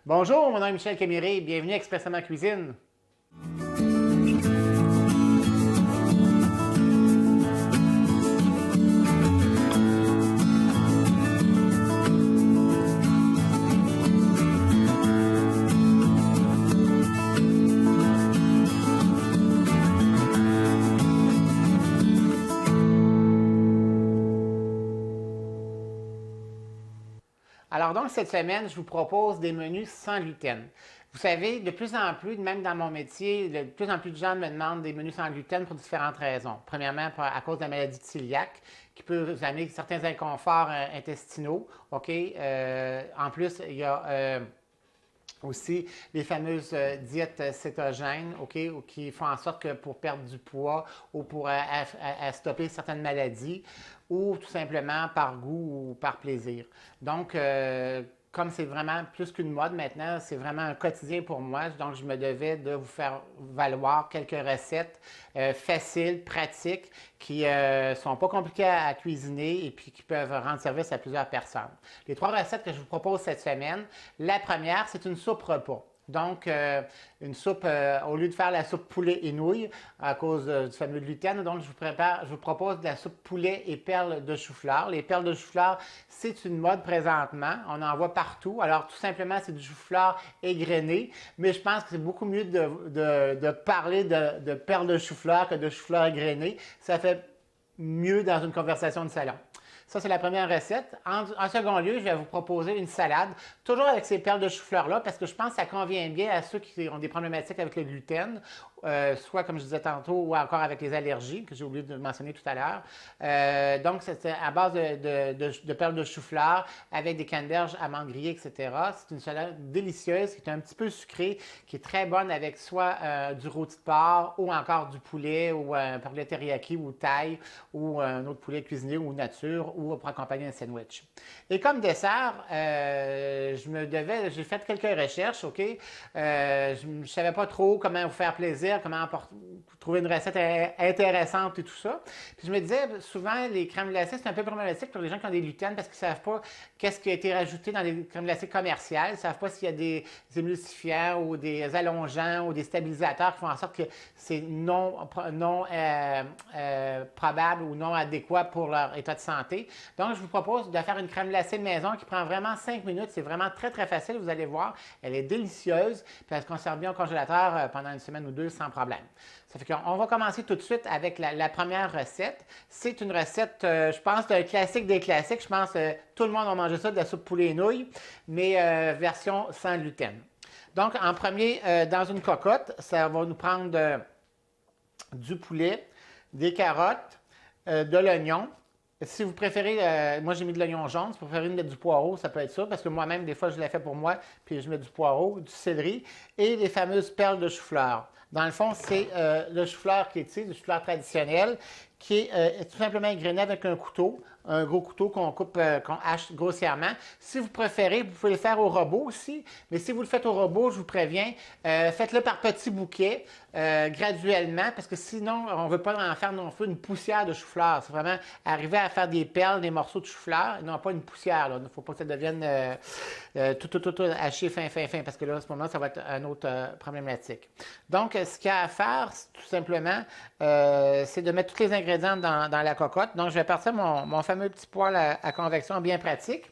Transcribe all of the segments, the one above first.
Bonjour, mon nom est Michel Camiré, bienvenue à Expressément Cuisine. Alors donc, cette semaine, je vous propose des menus sans gluten. Vous savez, de plus en plus, même dans mon métier, de plus en plus de gens me demandent des menus sans gluten pour différentes raisons. Premièrement, à cause de la maladie de cœliaque, qui peut vous amener certains inconforts intestinaux. OK? En plus, il y a aussi les fameuses diètes cétogènes, OK, qui font en sorte que pour perdre du poids ou pour stopper certaines maladies, ou tout simplement par goût ou par plaisir. Donc, comme c'est vraiment plus qu'une mode maintenant, c'est vraiment un quotidien pour moi. Donc, je me devais de vous faire valoir quelques recettes faciles, pratiques, qui ne sont pas compliquées à cuisiner et puis qui peuvent rendre service à plusieurs personnes. Les 3 recettes que je vous propose cette semaine, la première, c'est une soupe repas. Donc, une soupe, au lieu de faire la soupe poulet et nouilles à cause du fameux gluten, donc je vous propose de la soupe poulet et perles de chou-fleur. Les perles de chou-fleur, c'est une mode présentement. On en voit partout. Alors, tout simplement, c'est du chou-fleur égrené, mais je pense que c'est beaucoup mieux de parler de perles de chou-fleur que de chou-fleur égrené. Ça fait mieux dans une conversation de salon. Ça, c'est la première recette. En second lieu, je vais vous proposer une salade, toujours avec ces perles de chou-fleur-là, parce que je pense que ça convient bien à ceux qui ont des problématiques avec le gluten, soit, comme je disais tantôt, ou encore avec les allergies, que j'ai oublié de mentionner tout à l'heure. Donc, c'est à base de perles de chou-fleur, avec des canneberges, amandes grillées, etc. C'est une salade délicieuse, qui est un petit peu sucrée, qui est très bonne avec soit du rôti de porc, ou encore du poulet, ou un poulet teriyaki, ou thaï, ou un autre poulet cuisiné, ou nature, ou pour accompagner un sandwich. Et comme dessert, j'ai fait quelques recherches, OK? Je ne savais pas trop comment vous faire plaisir, comment trouver une recette intéressante et tout ça. Puis je me disais, souvent, les crèmes glacées, c'est un peu problématique pour les gens qui ont des gluten parce qu'ils ne savent pas qu'est-ce qui a été rajouté dans les crèmes glacées commerciales. Ils ne savent pas s'il y a des émulsifiants ou des allongeants ou des stabilisateurs qui font en sorte que c'est non probable ou non adéquat pour leur état de santé. Donc, je vous propose de faire une crème glacée de maison qui prend vraiment 5 minutes. C'est vraiment très, très facile, vous allez voir. Elle est délicieuse, puis elle se conserve bien au congélateur pendant une semaine ou deux sans problème. Ça fait qu'on va commencer tout de suite avec la première recette. C'est une recette, je pense, d'un classique des classiques. Je pense que tout le monde va manger ça, de la soupe poulet et nouilles, mais version sans gluten. Donc, en premier, dans une cocotte, ça va nous prendre du poulet, des carottes, de l'oignon. Si vous préférez, moi j'ai mis de l'oignon jaune, si vous préférez mettre du poireau, ça peut être ça, parce que moi-même, des fois, je l'ai fait pour moi, puis je mets du poireau, du céleri et les fameuses perles de chou-fleur. Dans le fond, c'est le chou-fleur qui est ici, le chou-fleur traditionnel, qui est tout simplement égrené avec un couteau, un gros couteau qu'on coupe, qu'on hache grossièrement. Si vous préférez, vous pouvez le faire au robot aussi, mais si vous le faites au robot, je vous préviens, faites-le par petits bouquets, graduellement, parce que sinon, on ne veut pas en faire non plus une poussière de chou-fleur. C'est vraiment arriver à faire des perles, des morceaux de chou-fleur, et non pas une poussière. Il ne faut pas que ça devienne tout haché fin, parce que là, à ce moment-là, ça va être une autre problématique. Donc, ce qu'il y a à faire, tout simplement, c'est de mettre tous les ingrédients dans la cocotte. Donc, je vais partir mon fameux petit poêle à convection bien pratique.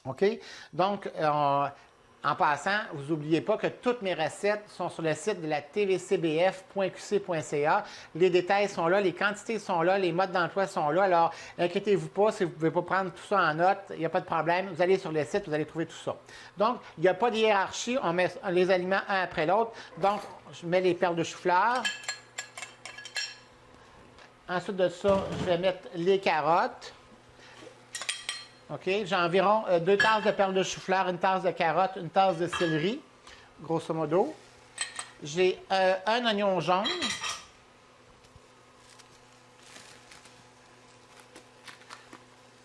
OK? Donc, en passant, vous n'oubliez pas que toutes mes recettes sont sur le site de la tvcbf.qc.ca. Les détails sont là, les quantités sont là, les modes d'emploi sont là. Alors, inquiétez-vous pas, si vous ne pouvez pas prendre tout ça en note, il n'y a pas de problème. Vous allez sur le site, vous allez trouver tout ça. Donc, il n'y a pas de hiérarchie, on met les aliments un après l'autre. Donc, je mets les perles de chou-fleur. Ensuite de ça, je vais mettre les carottes. OK, j'ai environ 2 tasses de perles de chou-fleur, une tasse de carotte, une tasse de céleri, grosso modo. J'ai un oignon jaune.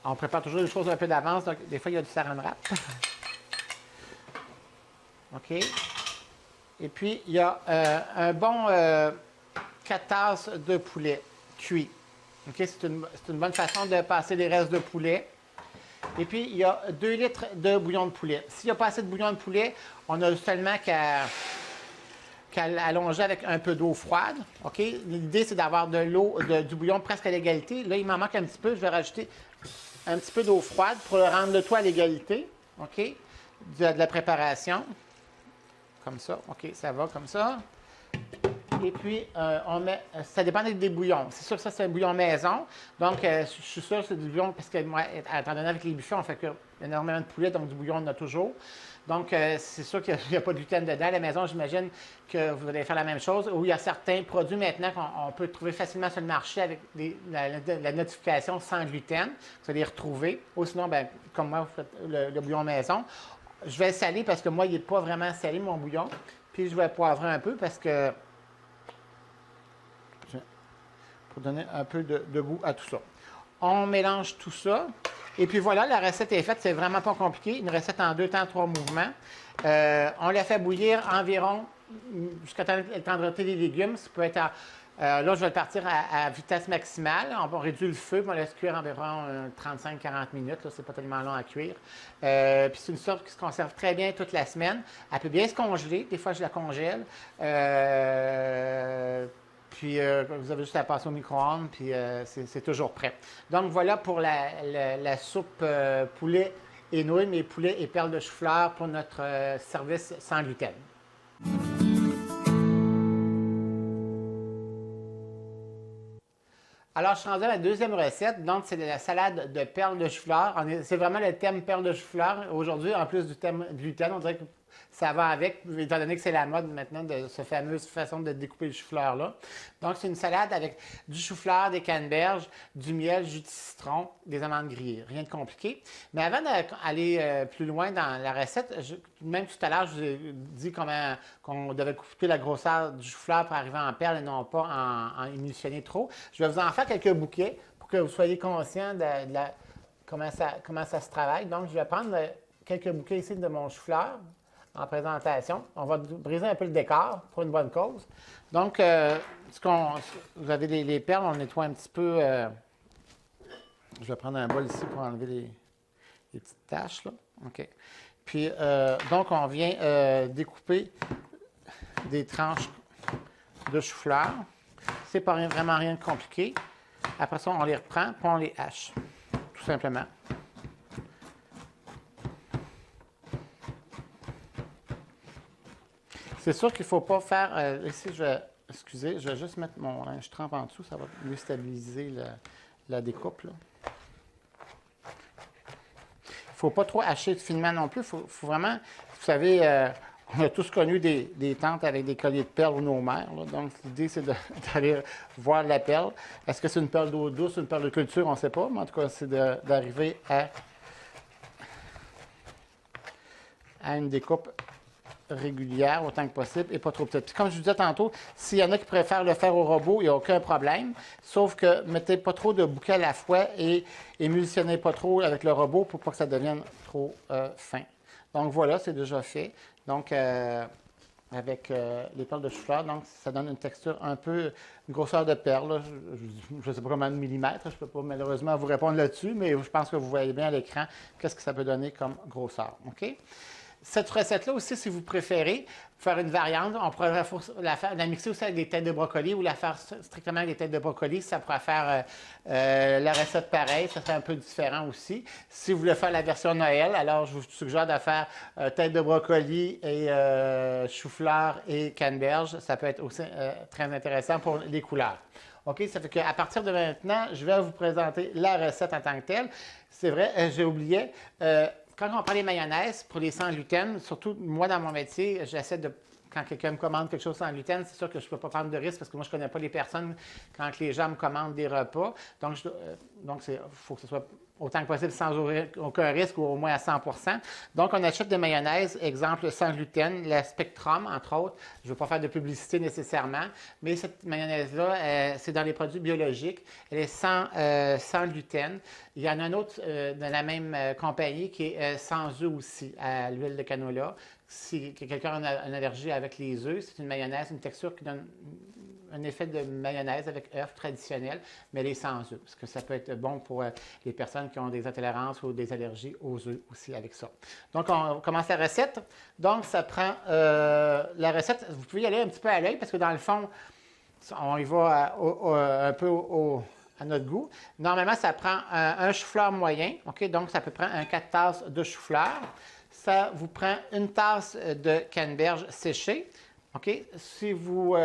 On prépare toujours les choses un peu d'avance, donc des fois il y a du saran wrap. OK. Et puis, il y a un bon 4 tasses de poulet cuit. OK, c'est une bonne façon de passer les restes de poulet. Et puis, il y a 2 litres de bouillon de poulet. S'il n'y a pas assez de bouillon de poulet, on a seulement qu'à allonger avec un peu d'eau froide. OK? L'idée, c'est d'avoir de l'eau, du bouillon presque à l'égalité. Là, il m'en manque un petit peu. Je vais rajouter un petit peu d'eau froide pour le rendre le tout à l'égalité. OK? De la préparation. Comme ça. OK, ça va comme ça. Et puis, on met, ça dépend des bouillons. C'est sûr que ça, c'est un bouillon maison. Donc, je suis sûr que c'est du bouillon, parce que moi, étant donné avec les buffets, on fait énormément de poulet, donc du bouillon, on en a toujours. Donc, c'est sûr qu'il n'y a pas de gluten dedans. À la maison, j'imagine que vous allez faire la même chose. Ou il y a certains produits maintenant qu'on peut trouver facilement sur le marché avec la notification sans gluten. Vous allez les retrouver. Ou sinon, ben, comme moi, vous faites le bouillon maison. Je vais le saler parce que moi, il n'est pas vraiment salé, mon bouillon. Puis, je vais poivrer un peu parce que pour donner un peu de goût à tout ça. On mélange tout ça. Et puis voilà, la recette est faite. C'est vraiment pas compliqué. Une recette en 2 temps, 3 mouvements. On la fait bouillir environ jusqu'à le temps de rôtir les légumes. Ça peut être là, je vais le partir à vitesse maximale. On va réduire le feu, on laisse cuire environ 35-40 minutes. C'est pas tellement long à cuire. Puis c'est une sorte qui se conserve très bien toute la semaine. Elle peut bien se congeler. Des fois, je la congèle. Puis vous avez juste à passer au micro-ondes, puis c'est toujours prêt. Donc voilà pour la soupe poulet et nouilles, mais poulet et perles de chou-fleur pour notre service sans gluten. Alors, je suis rendu à la deuxième recette. Donc, c'est de la salade de perles de chou-fleur. C'est vraiment le thème perles de chou-fleur. Aujourd'hui, en plus du thème gluten, on dirait que ça va avec, étant donné que c'est la mode maintenant de cette fameuse façon de découper le chou-fleur-là. Donc, c'est une salade avec du chou-fleur, des canneberges, du miel, jus de citron, des amandes grillées. Rien de compliqué. Mais avant d'aller plus loin dans la recette, même tout à l'heure, je vous ai dit qu'on devait couper la grosseur du chou-fleur pour arriver en perles et non pas en émulsionner trop. Je vais vous en faire quelques bouquets pour que vous soyez conscient comment ça se travaille. Donc, je vais prendre quelques bouquets ici de mon chou-fleur en présentation. On va briser un peu le décor pour une bonne cause. Donc, vous avez les perles, on nettoie un petit peu. Je vais prendre un bol ici pour enlever les petites taches, là. OK. Puis, donc, on vient découper des tranches de chou-fleur. C'est pas vraiment rien de compliqué. Après ça, on les reprend, puis on les hache, tout simplement. C'est sûr qu'il ne faut pas faire... ici, excusez, je vais juste mettre mon linge trempe en dessous, ça va mieux stabiliser la découpe, là. Il ne faut pas trop hacher finement non plus. Il faut vraiment... Vous savez, on a tous connu des tantes avec des colliers de perles ou nos mères, là. Donc, l'idée, c'est d'aller voir la perle. Est-ce que c'est une perle d'eau douce, une perle de culture? On ne sait pas, mais en tout cas, c'est d'arriver à une découpe régulière autant que possible et pas trop petite. Puis comme je vous disais tantôt, s'il y en a qui préfèrent le faire au robot, il n'y a aucun problème. Sauf que mettez pas trop de bouquets à la fois et émulsionnez pas trop avec le robot pour pas que ça devienne trop fin. Donc voilà, c'est déjà fait. Donc avec les perles de chou-fleur, donc ça donne une texture un peu, une grosseur de perle. Là. Je ne sais pas combien de millimètres, je ne peux pas malheureusement vous répondre là-dessus, mais je pense que vous voyez bien à l'écran qu'est-ce que ça peut donner comme grosseur. OK? Cette recette-là aussi, si vous préférez faire une variante, on pourrait la mixer aussi avec des têtes de brocoli ou la faire strictement avec des têtes de brocoli. Ça pourrait faire la recette pareille, ça serait un peu différent aussi. Si vous voulez faire la version Noël, alors je vous suggère de faire tête de brocoli et chou-fleur et canneberge. Ça peut être aussi très intéressant pour les couleurs. OK, ça fait qu'à partir de maintenant, je vais vous présenter la recette en tant que telle. C'est vrai, j'ai oublié. Quand on prend les mayonnaises pour les sans gluten, surtout moi dans mon métier, j'essaie de, quand quelqu'un me commande quelque chose sans gluten, c'est sûr que je ne peux pas prendre de risque parce que moi je ne connais pas les personnes quand les gens me commandent des repas. Donc, il faut que ce soit autant que possible sans aucun risque ou au moins à 100 %. Donc, on achète des mayonnaises, exemple sans gluten, la Spectrum, entre autres. Je ne veux pas faire de publicité nécessairement, mais cette mayonnaise-là, c'est dans les produits biologiques. Elle est sans gluten. Il y en a un autre de la même compagnie qui est sans œufs aussi, à l'huile de canola. Si quelqu'un a une allergie avec les œufs, c'est une mayonnaise, une texture qui donne un effet de mayonnaise avec œufs traditionnel, mais elle est sans œufs, parce que ça peut être bon pour les personnes qui ont des intolérances ou des allergies aux œufs aussi avec ça. Donc, on commence la recette. Donc, ça prend la recette, vous pouvez y aller un petit peu à l'œil, parce que dans le fond, on y va un peu à notre goût. Normalement, ça prend un chou-fleur moyen, OK? Donc, ça peut prendre 4 tasses de chou-fleur. Ça vous prend une tasse de canneberge séchée. OK? Si vous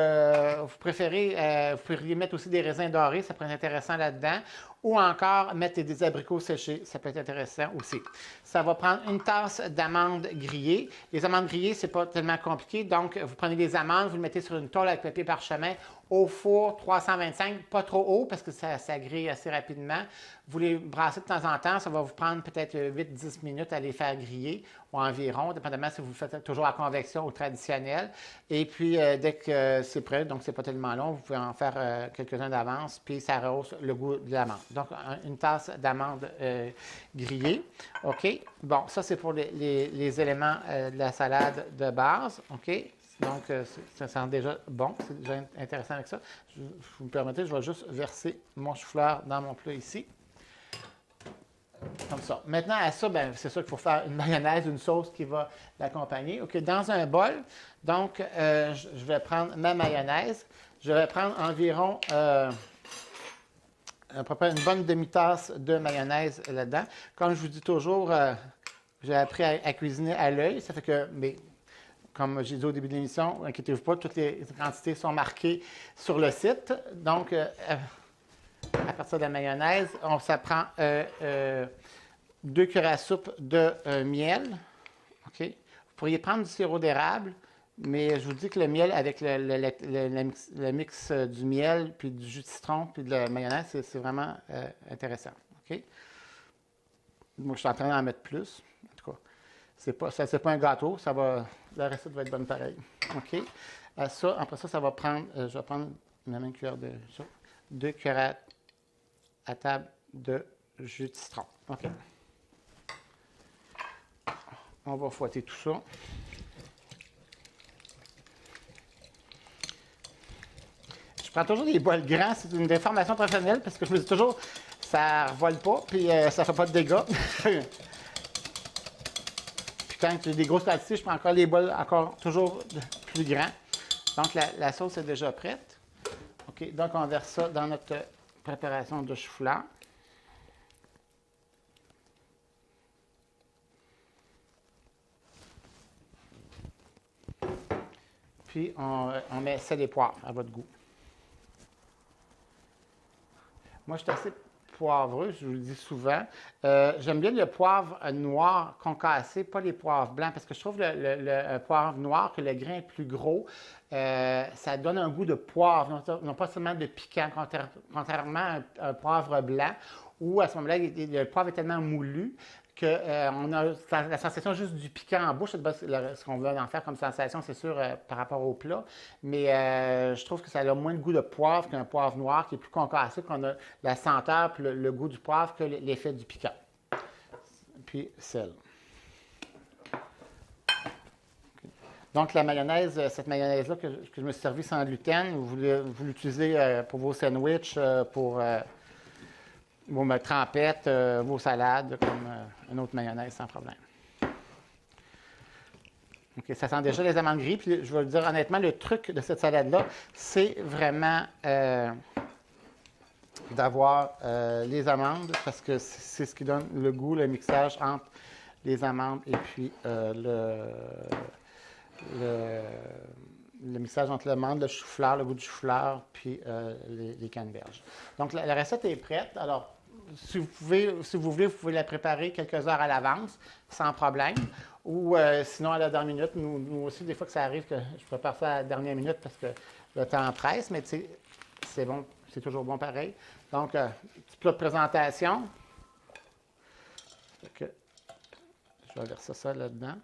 préférez, vous pourriez mettre aussi des raisins dorés, ça pourrait être intéressant là-dedans. Ou encore mettre des abricots séchés, ça peut être intéressant aussi. Ça va prendre une tasse d'amandes grillées. Les amandes grillées, c'est pas tellement compliqué. Donc, vous prenez des amandes, vous les mettez sur une tôle avec papier parchemin au four 325, pas trop haut parce que ça grille assez rapidement. Vous les brassez de temps en temps, ça va vous prendre peut-être 8-10 minutes à les faire griller ou environ, dépendamment si vous le faites toujours à convection ou traditionnel. Et puis, dès que c'est prêt, donc c'est pas tellement long, vous pouvez en faire quelques-uns d'avance, puis ça rehausse le goût de l'amande. Donc, une tasse d'amandes grillées. OK? Bon, ça, c'est pour les éléments de la salade de base. OK? Donc, ça sent déjà bon. C'est déjà intéressant avec ça. Vous me permettez, je vais juste verser mon chou-fleur dans mon plat ici. Comme ça. Maintenant, à ça, c'est sûr qu'il faut faire une mayonnaise, une sauce qui va l'accompagner. OK, dans un bol, donc, je vais prendre ma mayonnaise. Je vais prendre environ à peu près une bonne demi-tasse de mayonnaise là-dedans. Comme je vous dis toujours, j'ai appris à cuisiner à l'œil. Ça fait que, mais, comme j'ai dit au début de l'émission, inquiétez-vous pas, toutes les quantités sont marquées sur le site. Donc, à partir de la mayonnaise, ça prend 2 cuillères à soupe de miel. OK? Vous pourriez prendre du sirop d'érable, mais je vous dis que le miel avec le mix du miel, puis du jus de citron, puis de la mayonnaise, c'est vraiment intéressant. OK? Moi, je suis en train d'en mettre plus. En tout cas, c'est pas un gâteau, la recette va être bonne pareil. OK? Après ça, ça va prendre, je vais prendre la même cuillère de soupe, 2 cuillères à table de jus de citron. OK. On va fouetter tout ça. Je prends toujours des bols grands. C'est une déformation professionnelle parce que je me dis toujours, ça ne revole pas, puis ça ne fait pas de dégâts. Puis quand j'ai des grosses quantités, je prends encore les bols encore toujours plus grands. Donc, la sauce est déjà prête. OK. Donc, on verse ça dans notre préparation de chou-fleur. Puis, on met sel et poivre à votre goût. Moi, je suis assez poivreux, je vous le dis souvent. J'aime bien le poivre noir concassé, pas les poivres blancs, parce que je trouve le poivre noir, que le grain est plus gros, ça donne un goût de poivre, non pas seulement de piquant, contrairement à un poivre blanc, où à ce moment-là, le poivre est tellement moulu qu'on a la sensation juste du piquant en bouche. Ce qu'on veut en faire comme sensation, c'est sûr, par rapport au plat. Mais je trouve que ça a moins de goût de poivre qu'un poivre noir qui est plus concassé, qu'on a la senteur puis le goût du poivre que l'effet du piquant. Puis sel. Donc, la mayonnaise, cette mayonnaise-là que je me suis servi sans gluten, vous l'utilisez pour vos sandwichs, pour vos trempettes, vos salades, comme une autre mayonnaise sans problème. OK, ça sent déjà les amandes grises. Puis je vais vous dire honnêtement, le truc de cette salade-là, c'est vraiment d'avoir les amandes, parce que c'est ce qui donne le goût, le mixage entre les amandes et puis le mixage entre l'amande, le chou-fleur, le goût du chou-fleur, puis les canneberges. Donc, la recette est prête. Alors, si vous voulez, vous pouvez la préparer quelques heures à l'avance, sans problème. Ou sinon, à la dernière minute, nous aussi, des fois que ça arrive que je prépare ça à la dernière minute parce que le temps presse, mais c'est bon, c'est toujours bon pareil. Donc, petit plat de présentation. Je vais verser ça là-dedans.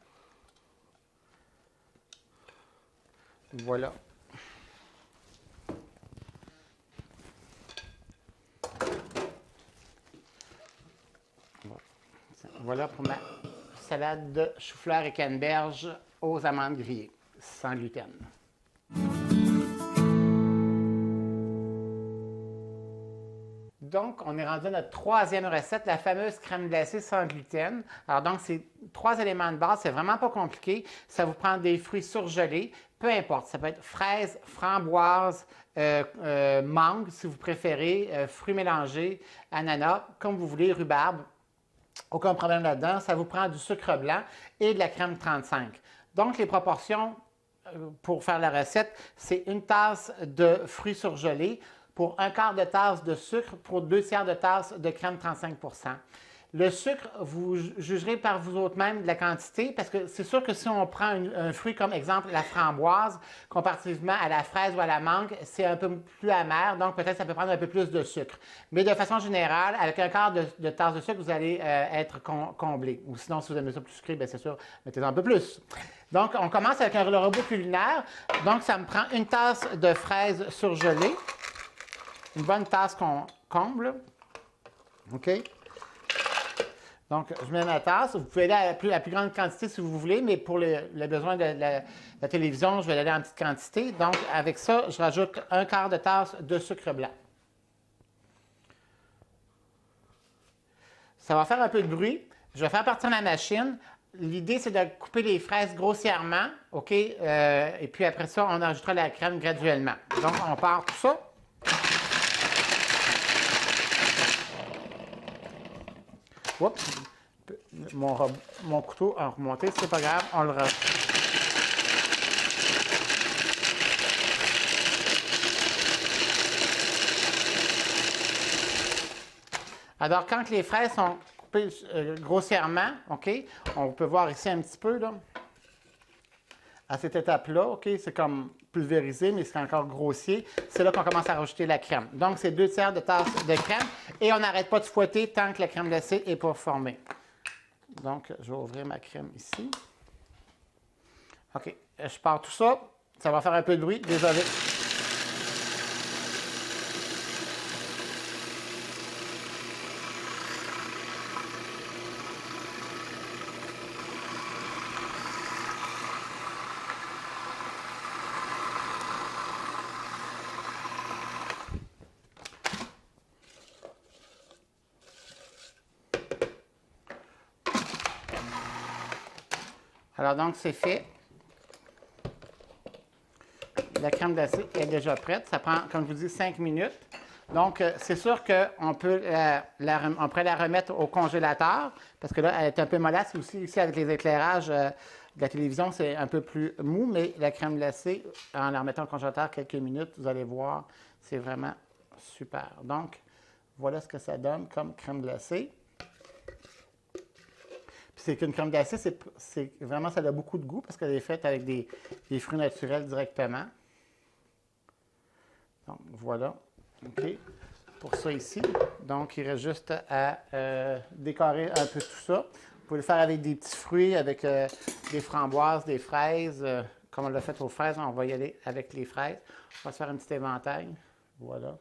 Voilà. Voilà pour ma salade de chou-fleur et canneberge aux amandes grillées, sans gluten. Donc, on est rendu à notre troisième recette, la fameuse crème glacée sans gluten. Alors, donc, c'est 3 éléments de base, c'est vraiment pas compliqué. Ça vous prend des fruits surgelés, peu importe. Ça peut être fraises, framboises, mangue, si vous préférez, fruits mélangés, ananas, comme vous voulez, rhubarbe. Aucun problème là-dedans. Ça vous prend du sucre blanc et de la crème 35. Donc, les proportions pour faire la recette, c'est une tasse de fruits surgelés pour un quart de tasse de sucre pour 2/3 de tasse de crème 35 %. Le sucre, vous jugerez par vous autres-même de la quantité, parce que c'est sûr que si on prend un fruit comme exemple la framboise, comparativement à la fraise ou à la mangue, c'est un peu plus amer, donc peut-être ça peut prendre un peu plus de sucre. Mais de façon générale, avec un quart de tasse de sucre, vous allez être comblé. Ou sinon, si vous aimez ça plus sucré, bien c'est sûr, mettez-en un peu plus. Donc, on commence avec le robot culinaire. Donc, ça me prend une tasse de fraises surgelées. Une bonne tasse qu'on comble. OK? Donc, je mets ma tasse. Vous pouvez aller à la plus grande quantité si vous voulez, mais pour le besoin de la télévision, je vais aller en petite quantité. Donc, avec ça, je rajoute un quart de tasse de sucre blanc. Ça va faire un peu de bruit. Je vais faire partir la machine. L'idée, c'est de couper les fraises grossièrement, OK? Et puis après ça, on ajoutera la crème graduellement. Donc, on part tout ça. Oups, mon couteau a remonté, c'est pas grave, on le range. Alors, quand les fraises sont coupées grossièrement, OK, on peut voir ici un petit peu, là, à cette étape-là, OK, c'est comme pulvérisé, mais c'est encore grossier. C'est là qu'on commence à rajouter la crème. Donc, c'est 2/3 de tasse de crème et on n'arrête pas de fouetter tant que la crème glacée n'est pas formée. Donc, je vais ouvrir ma crème ici. OK, je pars tout ça. Ça va faire un peu de bruit, désolé. Alors, donc, c'est fait. La crème glacée est déjà prête. Ça prend, comme je vous dis, 5 minutes. Donc, c'est sûr qu'on peut on pourrait la remettre au congélateur, parce que là, elle est un peu mollasse aussi. Ici, avec les éclairages de la télévision, c'est un peu plus mou, mais la crème glacée, en la remettant au congélateur quelques minutes, vous allez voir, c'est vraiment super. Donc, voilà ce que ça donne comme crème glacée. C'est qu'une crème glacée, c'est vraiment, ça a beaucoup de goût parce qu'elle est faite avec des fruits naturels directement. Donc, voilà. OK. Pour ça ici. Donc, il reste juste à décorer un peu tout ça. Vous pouvez le faire avec des petits fruits, avec des framboises, des fraises. Comme on l'a fait aux fraises, on va y aller avec les fraises. On va se faire un petit éventail. Voilà.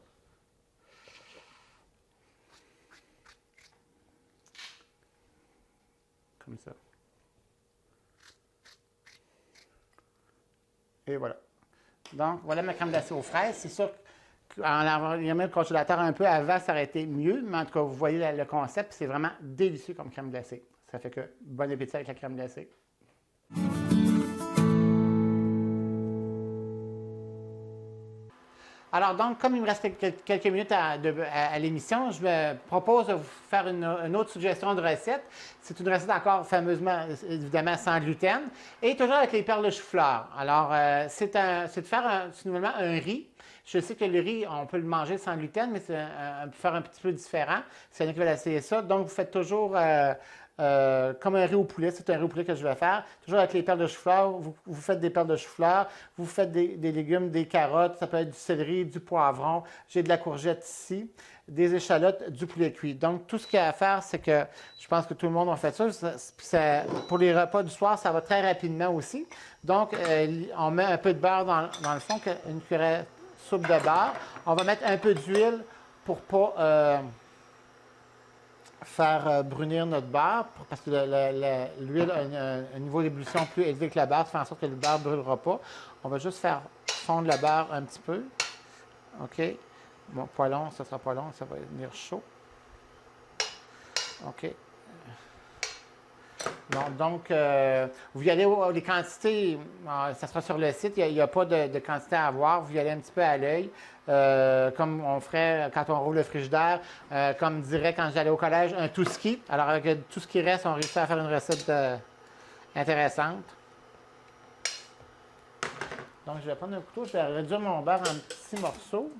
Comme ça. Et voilà. Donc, voilà ma crème glacée aux fraises. C'est sûr qu'en l'ayant mis le congélateur un peu avant, ça aurait été mieux, mais en tout cas, vous voyez le concept, c'est vraiment délicieux comme crème glacée. Ça fait que bon appétit avec la crème glacée. Alors donc, comme il me reste quelques minutes à l'émission, je me propose de vous faire une autre suggestion de recette. C'est une recette encore fameusement, évidemment, sans gluten, et toujours avec les perles de chou-fleur. Alors, c'est de faire finalement un riz. Je sais que le riz, on peut le manger sans gluten, mais c'est faire un petit peu différent. C'est un qui veut essayer ça. Donc, vous faites toujours comme un riz au poulet. C'est un riz au poulet que je vais faire. Toujours avec les perles de chou-fleur. Vous faites des perles de chou-fleur. Vous faites des légumes, des carottes. Ça peut être du céleri, du poivron. J'ai de la courgette ici. Des échalotes, du poulet cuit. Donc, tout ce qu'il y a à faire, c'est que je pense que tout le monde a fait ça. Pour les repas du soir, ça va très rapidement aussi. Donc, on met un peu de beurre dans le fond, une cuillère soupe de beurre. On va mettre un peu d'huile pour ne pas faire brunir notre beurre, parce que l'huile a un niveau d'ébullition plus élevé que le beurre, ça fait en sorte que le beurre ne brûlera pas. On va juste faire fondre le beurre un petit peu. OK? Bon, pas long, ça sera pas long, ça va venir chaud. OK. Bon, donc, vous y allez, les quantités, ça sera sur le site, il n'y a, pas de quantité à avoir, vous y allez un petit peu à l'œil, comme on ferait quand on roule le frigidaire, comme dirait quand j'allais au collège, un tout-ski. Alors, avec tout ce qui reste, on réussit à faire une recette intéressante. Donc, je vais prendre un couteau, je vais réduire mon beurre en petits morceaux.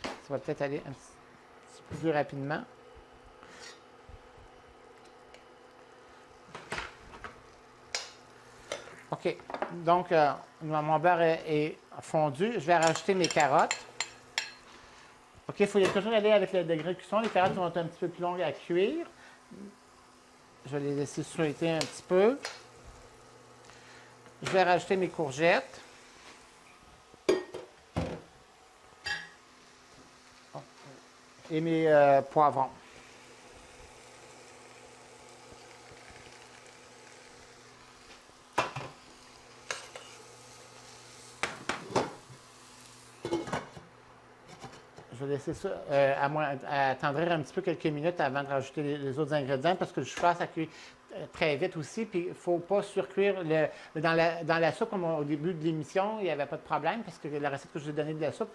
Ça va peut-être aller un petit peu plus rapidement. OK. Donc, mon beurre est fondu. Je vais rajouter mes carottes. OK, il faut toujours aller avec le degré de cuisson. Les carottes vont être un petit peu plus longues à cuire. Je vais les laisser suinter un petit peu. Je vais rajouter mes courgettes. Et mes poivrons. Je vais laisser ça attendrir un petit peu quelques minutes avant de rajouter les autres ingrédients parce que le chou-fleur, ça cuit très vite aussi. Puis il ne faut pas surcuire. Dans la soupe, comme au début de l'émission, il n'y avait pas de problème parce que la recette que je vous ai donnée de la soupe,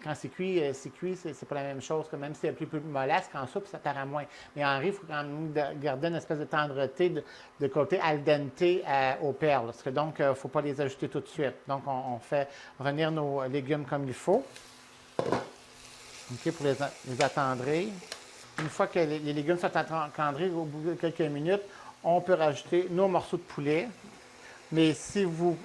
quand c'est cuit, c'est pas la même chose. Que même si c'est un peu plus mollasse, qu'en soupe, ça paraît moins. Mais en riz, il faut quand même garder une espèce de tendreté de côté al dente aux perles. Parce que donc, il ne faut pas les ajouter tout de suite. Donc, on fait revenir nos légumes comme il faut. OK, pour les attendrir. Une fois que les légumes sont attendris, au bout de quelques minutes, on peut rajouter nos morceaux de poulet. Mais si vous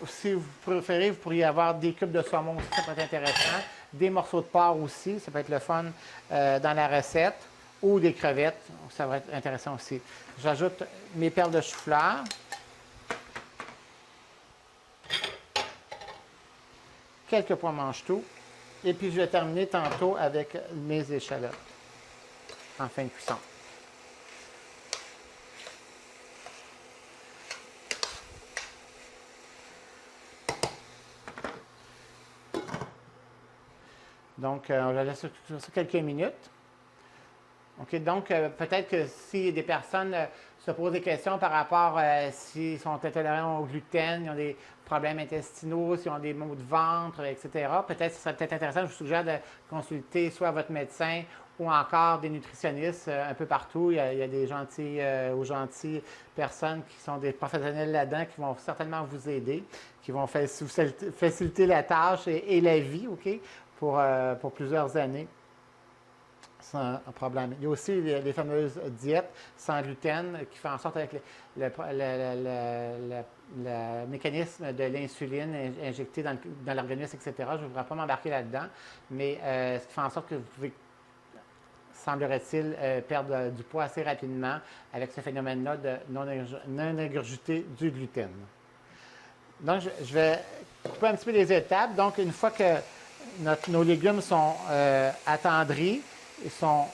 préférez, vous pourriez avoir des cubes de saumon aussi, ça peut être intéressant. Des morceaux de porc aussi, ça peut être le fun dans la recette. Ou des crevettes, ça va être intéressant aussi. J'ajoute mes perles de chou-fleur. Quelques pois mange-tout. Et puis, je vais terminer tantôt avec mes échalotes en fin de cuisson. Donc, on va laisser ça quelques minutes. OK, donc, peut-être que si des personnes se posent des questions par rapport s'ils sont intolérants au gluten, ils ont des problèmes intestinaux, s'ils ont des maux de ventre, etc., peut-être ce serait peut-être intéressant, je vous suggère de consulter soit votre médecin ou encore des nutritionnistes un peu partout. Il y a des gentilles personnes qui sont des professionnels là-dedans qui vont certainement vous aider, qui vont faciliter la tâche et la vie, OK, pour plusieurs années. Sans problème. Il y a aussi les fameuses diètes sans gluten qui font en sorte avec le mécanisme de l'insuline injectée dans l'organisme, etc. Je ne voudrais pas m'embarquer là-dedans, mais ce qui fait en sorte que vous pouvez, semblerait-il, perdre du poids assez rapidement avec ce phénomène-là de non-ingurgité du gluten. Donc, je vais couper un petit peu les étapes. Donc, une fois que nos légumes sont attendris, ils sont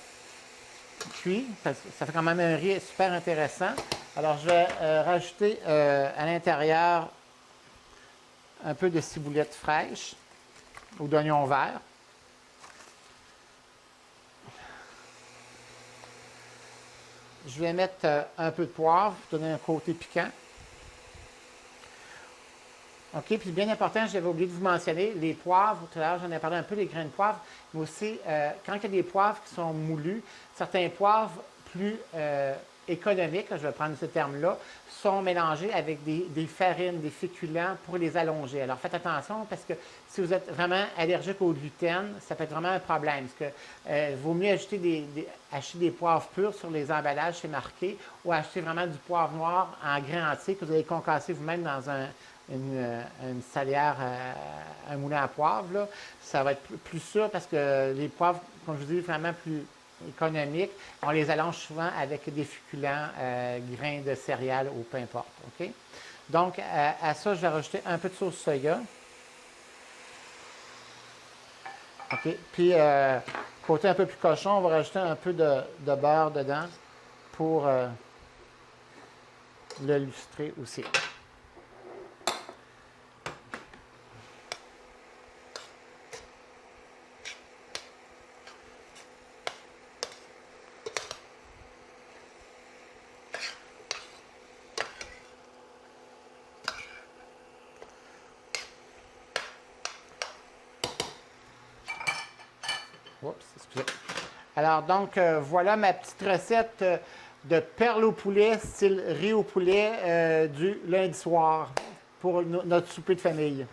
cuits, ça fait quand même un riz super intéressant. Alors, je vais rajouter à l'intérieur un peu de ciboulette fraîche ou d'oignon vert. Je vais mettre un peu de poivre pour donner un côté piquant. OK, puis bien important, j'avais oublié de vous mentionner, les poivres, tout à l'heure j'en ai parlé un peu, les grains de poivre, mais aussi quand il y a des poivres qui sont moulus, certains poivres plus économiques, je vais prendre ce terme-là, sont mélangés avec des farines, des féculents pour les allonger. Alors faites attention parce que si vous êtes vraiment allergique au gluten, ça peut être vraiment un problème. Parce que vaut mieux acheter des poivres purs sur les emballages, c'est marqué, ou acheter vraiment du poivre noir en grains entiers que vous allez concasser vous-même dans une salière, un moulin à poivre, là. Ça va être plus sûr parce que les poivres, comme je vous dis, vraiment plus économiques, on les allonge souvent avec des féculents, grains de céréales ou peu importe. OK? Donc, à ça, je vais rajouter un peu de sauce soya. OK? Puis, côté un peu plus cochon, on va rajouter un peu de beurre dedans pour le lustrer aussi. Oups, excusez. Alors, donc, voilà ma petite recette de perles au poulet, style riz au poulet du lundi soir pour notre souper de famille.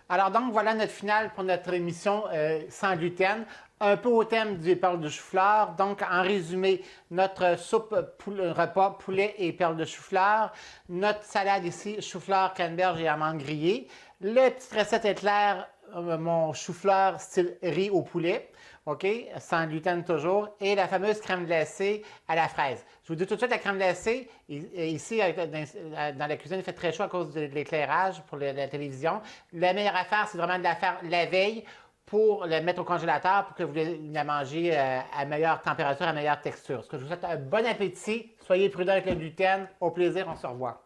Alors donc, voilà notre finale pour notre émission sans gluten. Un peu au thème des perles de chou-fleur. Donc, en résumé, notre soupe repas poulet et perles de chou-fleur. Notre salade ici, chou-fleur, canneberge et amandes grillées. La petite recette éclair, mon chou-fleur style riz au poulet. OK? Sans gluten toujours. Et la fameuse crème glacée à la fraise. Je vous dis tout de suite, la crème glacée, ici, dans la cuisine, il fait très chaud à cause de l'éclairage pour la télévision. La meilleure affaire, c'est vraiment de la faire la veille pour le mettre au congélateur pour que vous la mangez à meilleure température, à meilleure texture. Ce que je vous souhaite un bon appétit. Soyez prudents avec le gluten. Au plaisir, on se revoit.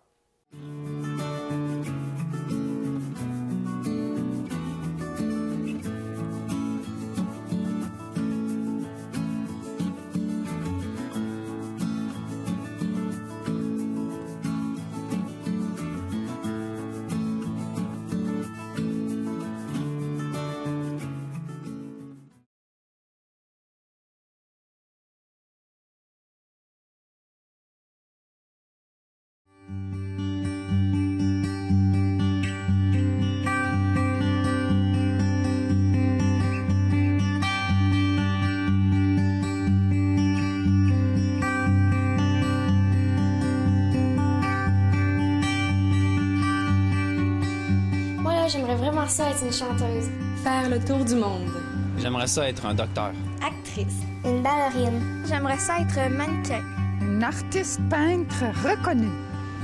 J'aimerais vraiment ça être une chanteuse. Faire le tour du monde. J'aimerais ça être un docteur. Actrice. Une ballerine. J'aimerais ça être mannequin. Une artiste peintre reconnue.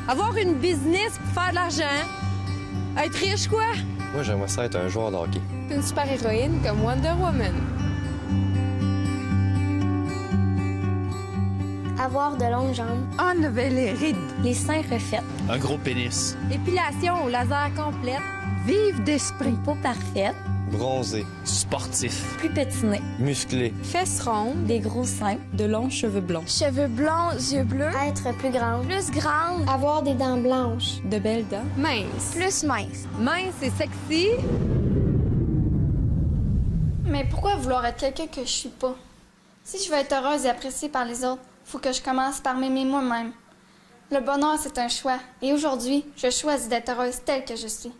Avoir une business pour faire de l'argent. Être riche, quoi. Moi, j'aimerais ça être un joueur de hockey. Une super-héroïne comme Wonder Woman. Avoir de longues jambes. Enlever les rides. Les seins refaits. Un gros pénis. Épilation au laser complète. Vive d'esprit. Une peau parfaite. Bronzé. Sportif. Plus pétinée. Musclé. Fesses rondes. Des gros seins. De longs cheveux blonds. Cheveux blonds, yeux bleus. Être plus grande. Plus grande. Avoir des dents blanches. De belles dents. Mince. Plus mince. Mince et sexy. Mais pourquoi vouloir être quelqu'un que je suis pas? Si je veux être heureuse et appréciée par les autres, faut que je commence par m'aimer moi-même. Le bonheur, c'est un choix. Et aujourd'hui, je choisis d'être heureuse telle que je suis.